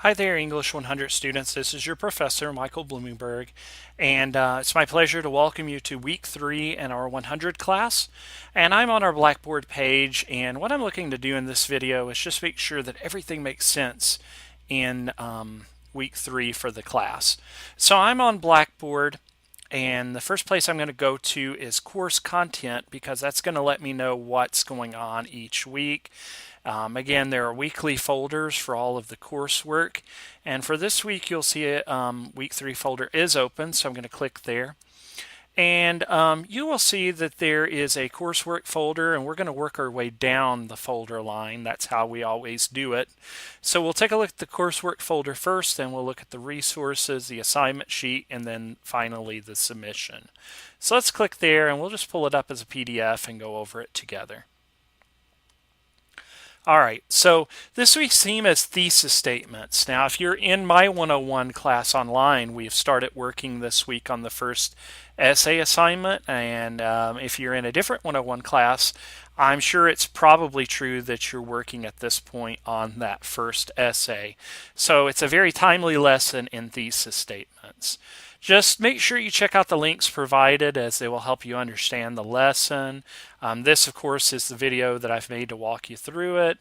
Hi there, English 100 students. This is your professor, Michael Blumenberg, and it's my pleasure to welcome you to week 3 in our 100 class. And I'm on our Blackboard page, and what I'm looking to do in this video is just make sure that everything makes sense in week 3 for the class. So I'm on Blackboard, and the first place I'm going to go to is course content because that's going to let me know what's going on each week. Again, there are weekly folders for all of the coursework. And for this week, you'll see it, week 3 folder is open, so I'm going to click there. And you will see that there is a coursework folder, and we're going to work our way down the folder line. That's how we always do it. So we'll take a look at the coursework folder first, then we'll look at the resources, the assignment sheet, and then finally the submission. So let's click there, and we'll just pull it up as a PDF and go over it together. All right, so this week's theme is thesis statements. Now, if you're in my 101 class online, we've started working this week on the first essay assignment, and if you're in a different 101 class, I'm sure it's probably true that you're working at this point on that first essay. So it's a very timely lesson in thesis statements. Just make sure you check out the links provided as they will help you understand the lesson. This, of course, is the video that I've made to walk you through it.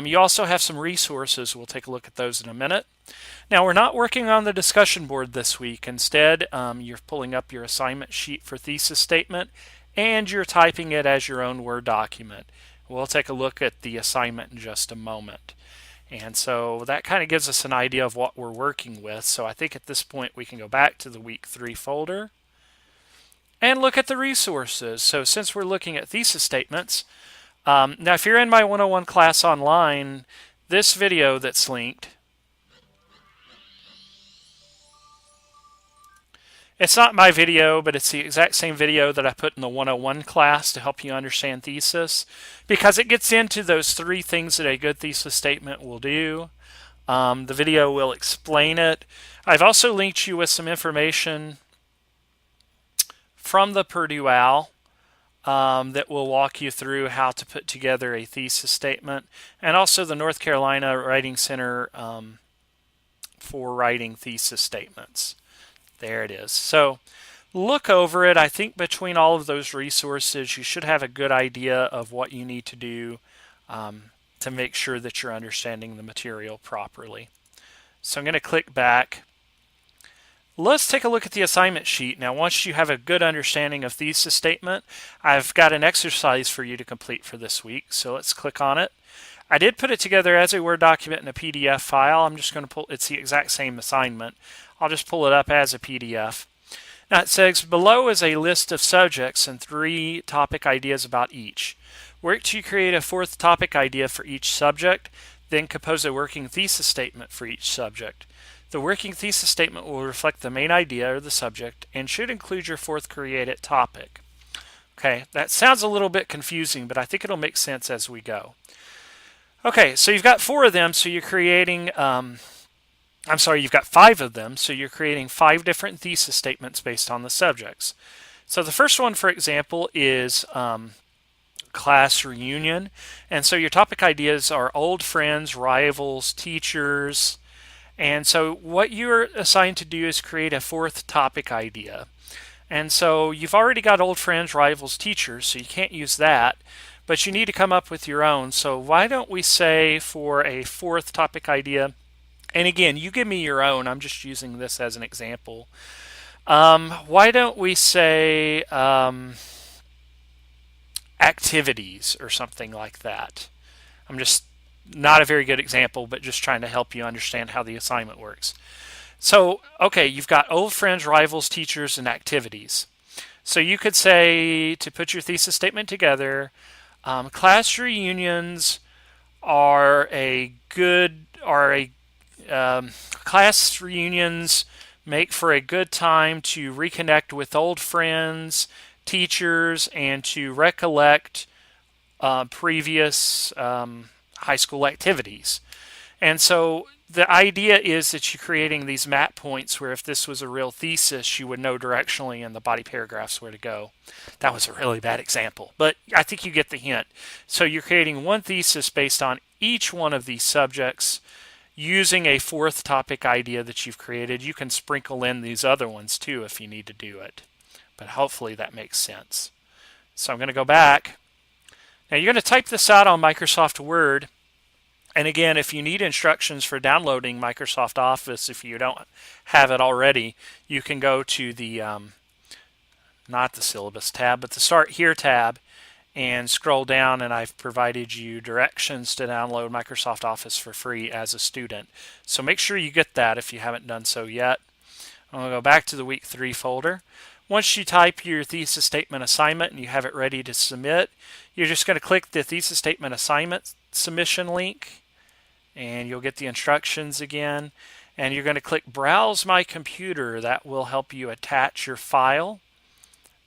You also have some resources. We'll take a look at those in a minute. Now, we're not working on the discussion board this week. Instead, you're pulling up your assignment sheet for thesis statement, and you're typing it as your own Word document. We'll take a look at the assignment in just a moment. And so that kind of gives us an idea of what we're working with. So I think at this point we can go back to the week 3 folder and look at the resources. So since we're looking at thesis statements, now if you're in my 101 class online, this video that's linked, it's not my video, but it's the exact same video that I put in the 101 class to help you understand thesis, because it gets into those 3 things that a good thesis statement will do. The video will explain it. I've also linked you with some information from the Purdue OWL that will walk you through how to put together a thesis statement, and also the North Carolina Writing Center for writing thesis statements. There it is. So look over it. I think between all of those resources, you should have a good idea of what you need to do to make sure that you're understanding the material properly. So I'm going to click back. Let's take a look at the assignment sheet. Now, once you have a good understanding of thesis statement, I've got an exercise for you to complete for this week. So let's click on it. I did put it together as a Word document in a PDF file. I'm just going to pull, it's the exact same assignment. I'll just pull it up as a PDF. Now it says, below is a list of subjects and 3 topic ideas about each. Work to create a 4th topic idea for each subject, then compose a working thesis statement for each subject. The working thesis statement will reflect the main idea or the subject and should include your 4th created topic. Okay, that sounds a little bit confusing, but I think it'll make sense as we go. Okay, so you've got 4 of them, so you're creating, you've got 5 of them, so you're creating 5 different thesis statements based on the subjects. So the first one, for example, is class reunion, and so your topic ideas are old friends, rivals, teachers, and so what you're assigned to do is create a 4th topic idea. And so you've already got old friends, rivals, teachers, so you can't use that, but you need to come up with your own. So why don't we say for a 4th topic idea, and again, you give me your own, I'm just using this as an example. Why don't we say activities or something like that? I'm just not a very good example, but just trying to help you understand how the assignment works. So, okay, you've got old friends, rivals, teachers, and activities. So you could say, to put your thesis statement together, class reunions class reunions make for a good time to reconnect with old friends, teachers, and to recollect previous high school activities. And so the idea is that you're creating these map points where if this was a real thesis, you would know directionally in the body paragraphs where to go. That was a really bad example, but I think you get the hint. So you're creating one thesis based on each one of these subjects. using a fourth topic idea that you've created. You can sprinkle in these other ones too if you need to do it. But hopefully that makes sense. So I'm going to go back. Now you're going to type this out on Microsoft Word. And again, if you need instructions for downloading Microsoft Office, if you don't have it already, you can go to the, not the syllabus tab, but the Start Here tab, and scroll down, and I've provided you directions to download Microsoft Office for free as a student. So make sure you get that if you haven't done so yet. I'm going to go back to the week 3 folder. Once you type your thesis statement assignment and you have it ready to submit, you're just going to click the thesis statement assignment submission link, and you'll get the instructions again. And you're going to click Browse My Computer. That will help you attach your file.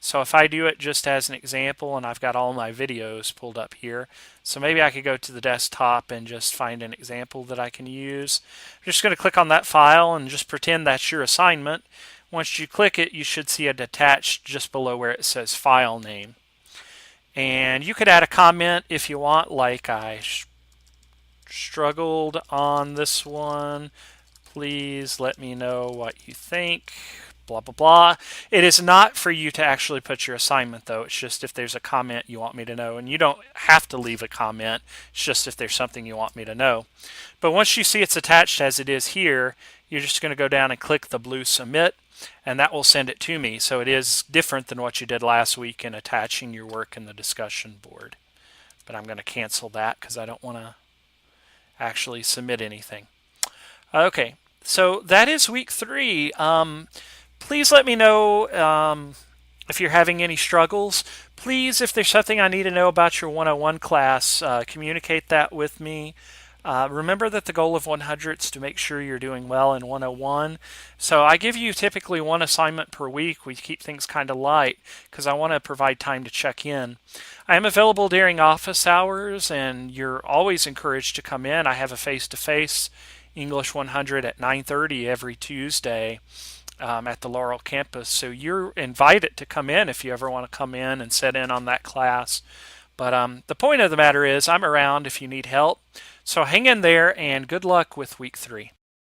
So if I do it just as an example, and I've got all my videos pulled up here, so maybe I could go to the desktop and just find an example that I can use. I'm just going to click on that file and just pretend that's your assignment. Once you click it, you should see it attached just below where it says file name. And you could add a comment if you want, like I struggled on this one. Please let me know what you think. Blah, blah, blah. It is not for you to actually put your assignment, though. It's just if there's a comment you want me to know. And you don't have to leave a comment. It's just if there's something you want me to know. But once you see it's attached as it is here, you're just going to go down and click the blue Submit, and that will send it to me. So it is different than what you did last week in attaching your work in the discussion board. But I'm going to cancel that because I don't want to actually submit anything. Okay, so that is week 3. Please let me know if you're having any struggles. Please, if there's something I need to know about your 101 class, communicate that with me. Remember that the goal of 100 is to make sure you're doing well in 101. So I give you typically one assignment per week. We keep things kind of light because I want to provide time to check in. I am available during office hours, and you're always encouraged to come in. I have a face-to-face English 100 at 9:30 every Tuesday at the Laurel campus. So you're invited to come in if you ever want to come in and sit in on that class. But the point of the matter is I'm around if you need help. So hang in there, and good luck with week 3.